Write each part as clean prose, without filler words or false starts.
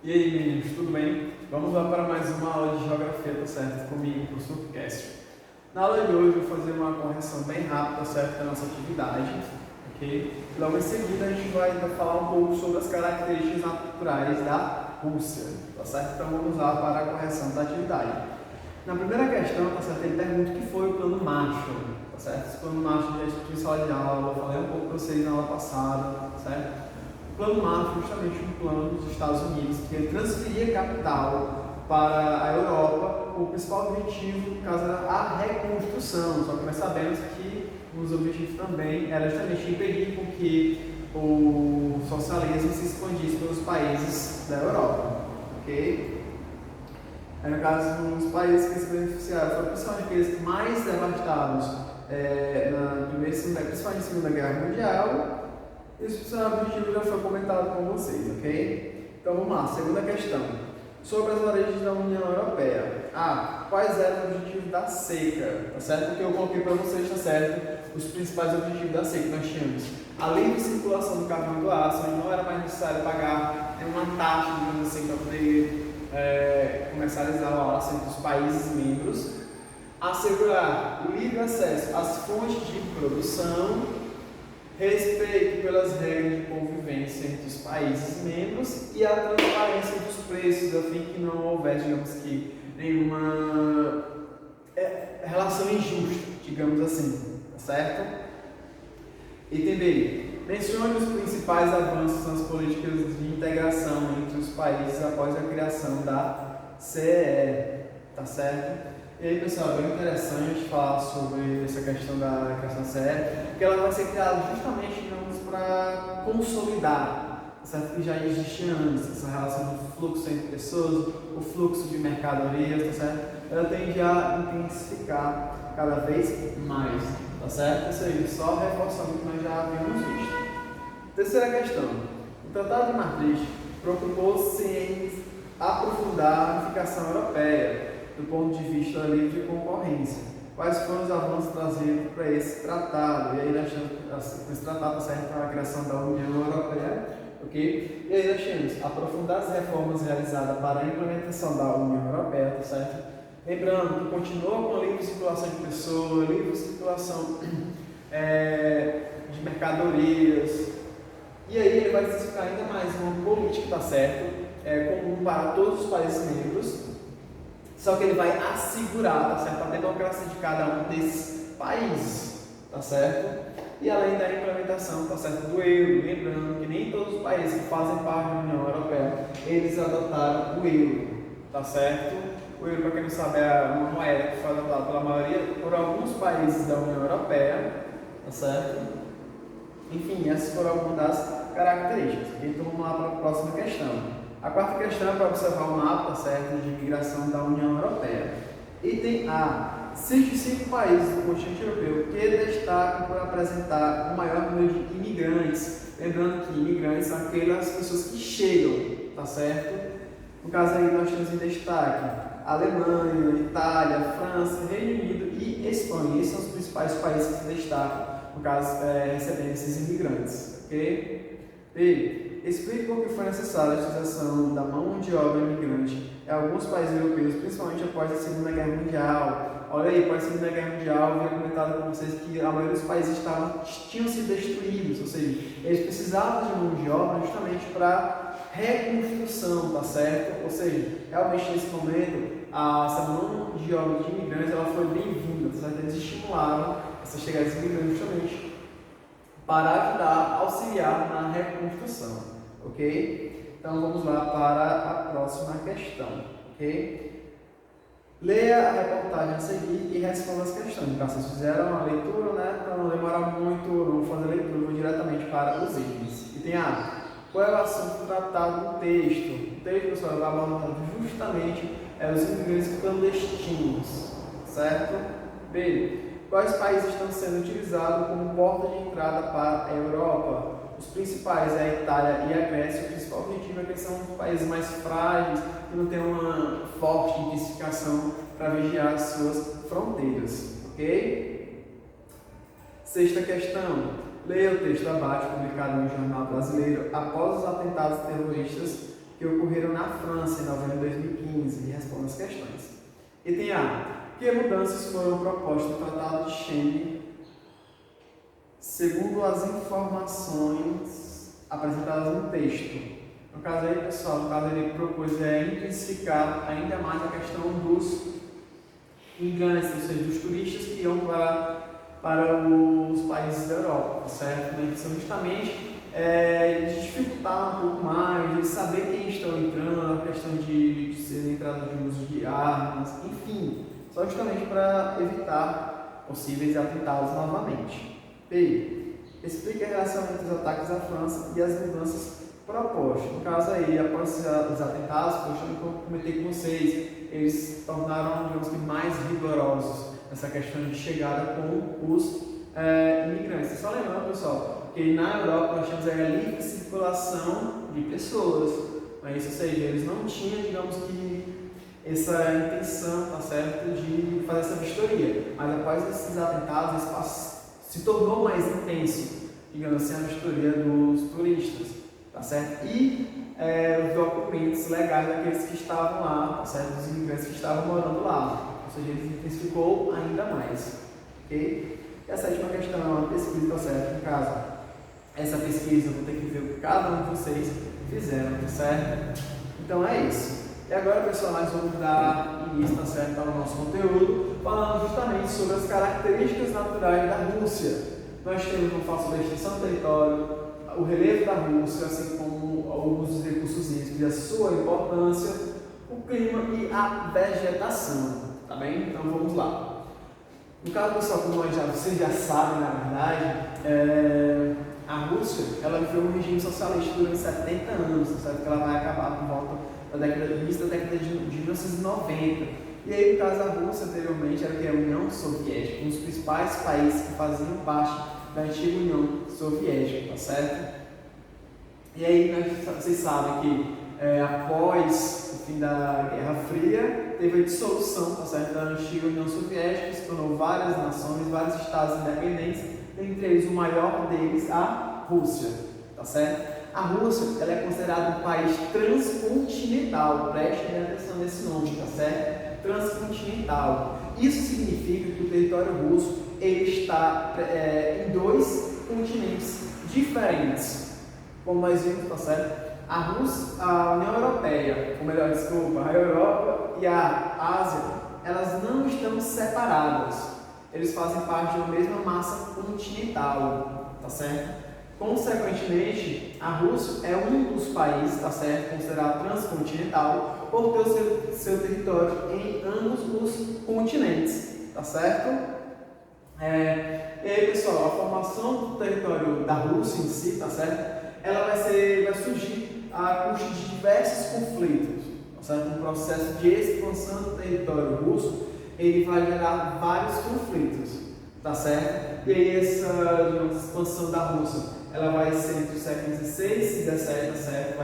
E aí, meninos, tudo bem? Vamos lá para mais uma aula de geografia, tá certo? Comigo, professor Castro. Na aula de hoje eu vou fazer uma correção bem rápida, tá certo? Da nossa atividade, ok? Logo em seguida a gente vai falar um pouco sobre as características naturais da Rússia, tá certo? Então vamos lá para a correção da atividade. Na primeira questão, tá certo? Ele pergunta o que foi o plano Marshall, tá certo? Esse plano Marshall já discutiu em sala de aula, eu falei um pouco para vocês na aula passada, tá certo? O plano Marshall é justamente um plano dos Estados Unidos que ele transferia capital para a Europa. O principal objetivo, no caso, era a reconstrução, só que nós sabemos que um dos objetivos também era justamente impedir com que o socialismo se expandisse pelos países da Europa, ok? Aí, no caso, os países que se beneficiaram foram principalmente aqueles mais devastados na primeira e segunda, principalmente na Segunda Guerra Mundial. Esse objetivo já foi comentado com vocês, ok? Então vamos lá, segunda questão. Sobre as origens da União Europeia. Quais eram os objetivos da seca? Tá certo? Porque eu coloquei para vocês, tá certo? Os principais objetivos da seca. Nós tínhamos a livre circulação do carvão e do aço, onde não era mais necessário pagar uma taxa, digamos assim, para poder comercializar o aço entre os países membros. Assegurar o livre acesso às fontes de produção, respeito pelas regras de convivência entre os países membros e a transparência dos preços, a fim que não houvesse, digamos que, nenhuma relação injusta, digamos assim, tá certo? Item B. Mencione os principais avanços nas políticas de integração entre os países após a criação da CEE, tá certo? E aí, pessoal, é bem interessante falar sobre essa questão da criação da CE, porque ela vai ser criada justamente, digamos, para consolidar, certo? Que já existia antes, essa relação de fluxo entre pessoas, o fluxo de mercadorias, tá certo? Ela tende a intensificar cada vez mais, tá certo? Isso aí, só reforçando o que nós já havíamos visto. Terceira questão. O Tratado de Maastricht preocupou-se em aprofundar a unificação europeia do ponto de vista da livre concorrência. Quais foram os avanços trazidos para esse tratado? E aí nós temos esse tratado serve para a criação da União Europeia, ok? E aí nós temos aprofundar as reformas realizadas para a implementação da União Europeia, tá certo? Lembrando que continua com a livre circulação de pessoas, livre circulação de mercadorias. E aí ele vai especificar ainda mais uma política, tá certo? Comum para todos os países membros. Só que ele vai assegurar, tá certo? A democracia de cada um desses países, tá certo? E além da implementação, tá certo? Do euro, lembrando que nem todos os países que fazem parte da União Europeia, eles adotaram o euro, tá certo? O euro, para quem não sabe, é uma moeda que foi adotada pela maioria, por alguns países da União Europeia, tá certo? Enfim, essas foram algumas das características. Então vamos lá para a próxima questão. A quarta questão é para observar o mapa, certo, de imigração da União Europeia. Item A. Cite 5 países do continente europeu que destacam por apresentar o maior número de imigrantes. Lembrando que imigrantes são aquelas pessoas que chegam, tá certo? No caso aí nós temos em destaque Alemanha, Itália, França, Reino Unido e Espanha. Esses são os principais países que se destacam, no caso, recebendo esses imigrantes, ok? B. Explique por que foi necessária a utilização da mão de obra imigrante em alguns países europeus, principalmente após a Segunda Guerra Mundial. Olha aí, após a Segunda Guerra Mundial, eu havia comentado com vocês que a maioria dos países tinham sido destruídos, ou seja, eles precisavam de mão de obra justamente para reconstrução, tá certo? Ou seja, realmente nesse momento, essa mão de obra de imigrantes ela foi bem-vinda, tá certo? Eles estimularam essa chegada de imigrantes justamente para ajudar, auxiliar na reconstrução. Ok? Então vamos lá para a próxima questão, ok? Leia a reportagem a seguir e responda as questões. Então, vocês fizeram a leitura, né? Para não demorar muito, não vou fazer a leitura, vou diretamente para os itens. Item A. Qual é o assunto tratado no texto? O texto, pessoal, vai abordando justamente os imigrantes clandestinos, certo? B. Quais países estão sendo utilizados como porta de entrada para a Europa? Os principais é a Itália e a Grécia. O principal objetivo é que são países mais frágeis, que não têm uma forte intensificação para vigiar as suas fronteiras, ok? Sexta questão. Leia o texto abaixo, publicado no Jornal Brasileiro. Após os atentados terroristas que ocorreram na França em novembro de 2015 e responde as questões. Item A. Que mudanças foram propostas no Tratado de Schengen segundo as informações apresentadas no texto? No caso aí, pessoal, no caso ele propôs intensificar ainda mais a questão dos imigrantes, ou seja, dos turistas que iam para os países da Europa, certo? Uma intenção justamente de dificultar um pouco mais, de saber quem estão entrando, a questão de ser entrada de uso de armas, enfim, só justamente para evitar possíveis atentados novamente. B. Explique a relação entre os ataques à França e as mudanças propostas. No caso aí, após os atentados, eu também comentei com vocês, eles tornaram, digamos que, mais rigorosos essa questão de chegada com os imigrantes. Só lembrando, pessoal, que na Europa nós tínhamos a livre circulação de pessoas, mas, ou seja, eles não tinham, digamos que, essa intenção, tá certo, de fazer essa vistoria. Mas após esses atentados, esse espaço se tornou mais intenso, digamos assim, a vistoria dos turistas, tá certo? E os documentos legais daqueles que estavam lá, tá certo? Dos imigrantes que estavam morando lá. Ou seja, ele intensificou ainda mais, ok? E a sétima questão é uma pesquisa, tá certo? No caso, essa pesquisa eu vou ter que ver o que cada um de vocês fizeram, tá certo? Então é isso. E agora, pessoal, nós vamos dar início, tá certo, ao nosso conteúdo, falando justamente sobre as características naturais da Rússia. Nós temos um fato da extensão do território, o relevo da Rússia, assim como alguns dos recursos hídricos e a sua importância, o clima e a vegetação, tá bem? Então vamos lá. No caso, pessoal, como vocês já sabem, na verdade, a Rússia, ela viveu um regime socialista durante 70 anos, tá certo? Que ela vai acabar por volta da década de 1990. E aí, no caso da Rússia, anteriormente, era que a União Soviética, um dos principais países que faziam parte da antiga União Soviética, tá certo? E aí, vocês sabem que após o fim da Guerra Fria, teve a dissolução, tá certo, da antiga União Soviética, que se tornou várias nações, vários estados independentes, dentre eles o maior deles, a Rússia, tá certo? A Rússia, ela é considerada um país transcontinental, prestem atenção nesse nome, tá certo? Transcontinental. Isso significa que o território russo ele está em dois continentes diferentes. Como nós vimos, tá certo? A União Europeia, ou melhor, desculpa, a Europa e a Ásia, elas não estão separadas. Eles fazem parte de uma mesma massa continental, tá certo? Consequentemente, a Rússia é um dos países, tá certo, considerado transcontinental, por ter o seu território em ambos os continentes, tá certo? E aí, pessoal, a formação do território da Rússia em si, tá certo? Ela vai surgir a custo de diversos conflitos, tá certo? Um processo de expansão do território russo, ele vai gerar vários conflitos, tá certo? E aí essa, digamos, expansão da Rússia, ela vai ser entre os séculos XVI e XVII, tá certo?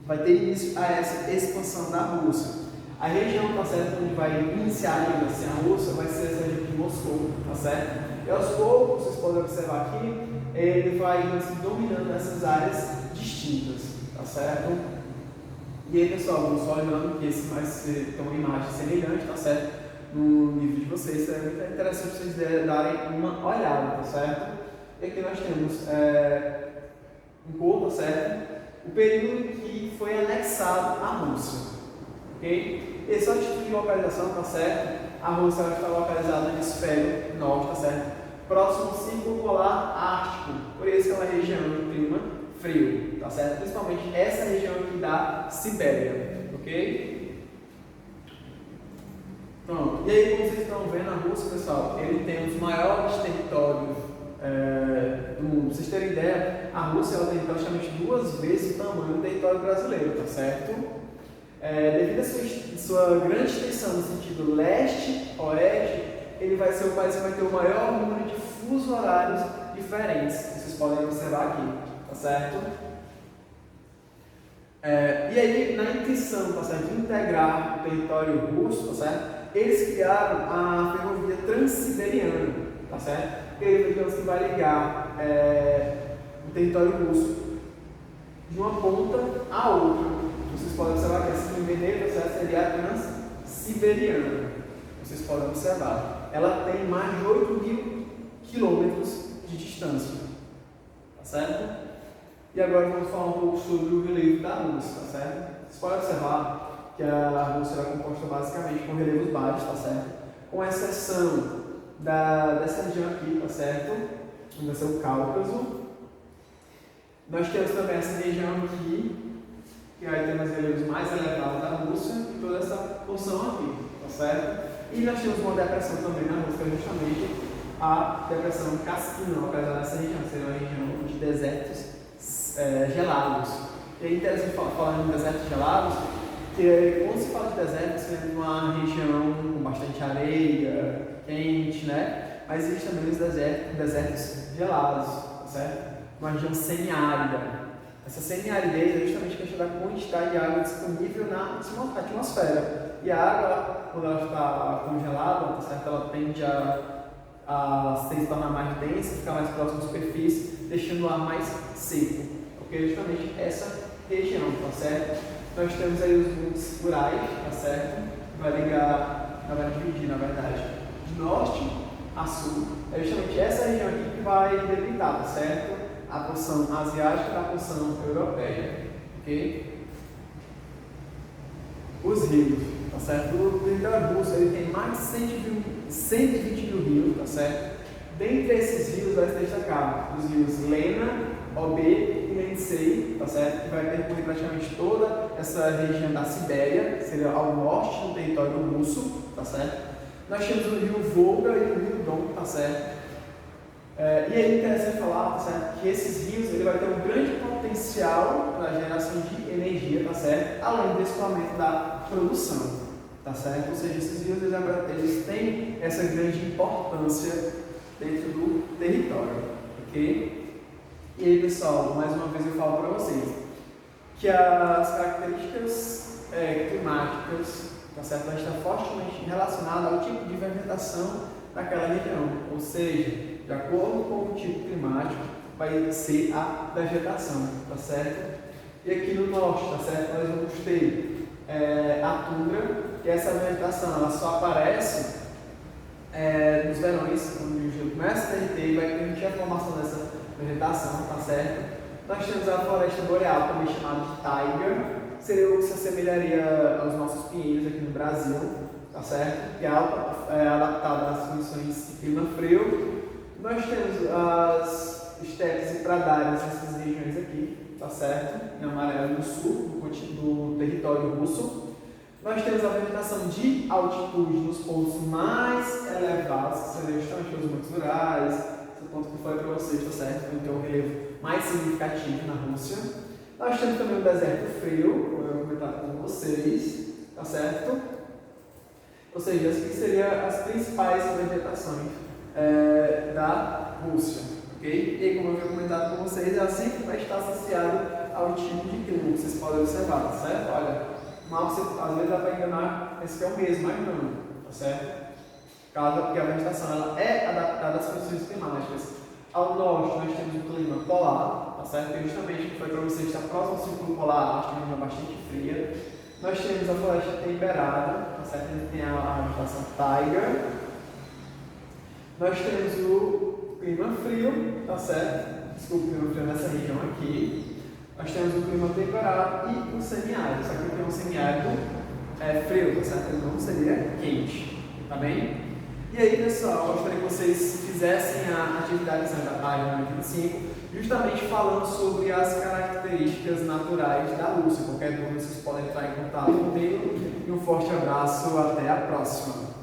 Vai ter início a essa expansão da Rússia. A região, tá certo, onde vai iniciar assim, a Rússia vai ser essa região de Moscou, tá certo? E aos poucos, vocês podem observar aqui, ele vai assim, dominando essas áreas distintas, tá certo? E aí, pessoal, vamos só lembrando que esse vai ter uma imagem semelhante, tá certo? No livro de vocês, é muito interessante vocês darem uma olhada, tá certo? E aqui nós temos um pouco, tá certo? O período que foi anexado à Rússia, ok? E só título de localização, tá certo? A Rússia está localizada no hemisfério norte, tá certo? Próximo ao Círculo Polar Ártico, por isso que é uma região de clima frio, tá certo? Principalmente essa região aqui da Sibéria, ok? Pronto. E aí, como vocês estão vendo, a Rússia, pessoal, ele tem os maiores territórios do mundo. Pra vocês terem ideia, a Rússia ela tem praticamente 2 vezes o tamanho do território brasileiro, tá certo? Devido à sua grande extensão no sentido leste-oeste, ele vai ser o país que vai ter o maior número de fusos horários diferentes, vocês podem observar aqui, tá certo? E aí, na intenção, tá certo, de integrar o território russo, tá certo? Eles criaram a ferrovia Transiberiana, tá certo? Que digamos que vai ligar o território russo de uma ponta à outra. Vocês podem observar que essa Veneta seria a Transiberiana. Vocês podem observar. Ela tem mais de 8.000 quilômetros de distância. Tá certo? E agora vamos falar um pouco sobre o relevo da Rússia, tá certo? Vocês podem observar que a Rússia é composta basicamente por relevos baixos, tá certo? Com exceção dessa região aqui, tá certo? Onde vai ser o Cáucaso. Nós temos também essa região aqui, que aí tem os relevos mais elevados da Rússia, e toda essa porção aqui, tá certo? E nós temos uma depressão também na Rússia, justamente a depressão Caspiana, apesar dessa região ser uma região de desertos gelados. E é interessante falar em desertos gelados, que quando se fala de deserto, você lembra de uma região com bastante areia, quente, né? Mas existe também os desertos gelados, tá certo? Uma região semiárida. Essa semiaridez é justamente a questão da quantidade de água disponível na atmosfera. E a água, quando ela está congelada, tá certo? Ela tende a se tornar mais densa, ficar mais próxima da superfície, deixando o ar mais seco. Porque justamente essa região, tá certo? Nós temos aí os montes Urais, tá certo? Vai dividir, na verdade, de norte a sul. É justamente essa região aqui que vai delimitar, tá certo? A porção asiática da porção europeia, ok? Os rios, tá certo? O território russo ele tem mais de 120 mil rios, tá certo? Dentre esses rios vai se destacar os rios Lena, Ob e Yenisei, tá certo? Que vai percorrer praticamente toda essa região da Sibéria, seria ao norte do território russo, tá certo? Nós temos o rio Volga e o rio Don, tá certo? E é interessante falar, tá certo, que esses rios ele vai ter um grande potencial para a geração de energia, tá certo? Além do escoamento da produção, tá certo? Ou seja, esses rios eles têm essa grande importância dentro do território, ok? E aí, pessoal, mais uma vez eu falo para vocês que as características climáticas, tá certo, vai estar fortemente relacionada ao tipo de vegetação daquela região, ou seja, de acordo com o tipo climático, vai ser a vegetação, tá certo? E aqui no norte, tá certo? Nós vamos ter a tundra, que essa vegetação ela só aparece nos verões, quando o gelo começa a derreter e vai permitir a formação dessa vegetação, tá certo? Nós temos a floresta boreal, também chamada de taiga, seria o que se assemelharia aos nossos pinheiros aqui no Brasil, tá certo? Que é adaptada às condições de clima frio. Nós temos as estepes e pradárias nessas regiões aqui, tá certo? Em amarelo no sul do território russo. Nós temos a vegetação de altitude nos pontos mais elevados, que seriam justamente os montes Urais, esse ponto que eu falei para vocês, tá certo? Que tem um relevo mais significativo na Rússia. Nós temos também o deserto frio, como eu vou comentar com vocês, tá certo? Ou seja, essas seriam as principais vegetações da Rússia, ok? E como eu havia comentado com vocês, ela sempre vai estar associada ao tipo de clima, vocês podem observar, tá certo? Olha, mal você, às vezes dá para enganar, esse que é o mesmo, mas não, tá certo? Porque a vegetação ela é adaptada às condições climáticas. Ao norte nós temos o clima polar, tá certo? Que justamente que foi para você estar próximo ao círculo polar, nós temos uma bastante fria. Nós temos a floresta temperada, tá certo? A gente tem a vegetação taiga. Nós temos o clima frio, tá certo? Desculpa, o clima frio nessa região aqui. Nós temos o clima temperado e o semiárido. Só que o clima semiárido é frio, tá certo? Ele não seria quente, tá bem? E aí, pessoal, eu gostaria que vocês fizessem a atividade da página 25, justamente falando sobre as características naturais da Rússia. Qualquer dúvida, vocês podem entrar em contato comigo. E um forte abraço, até a próxima!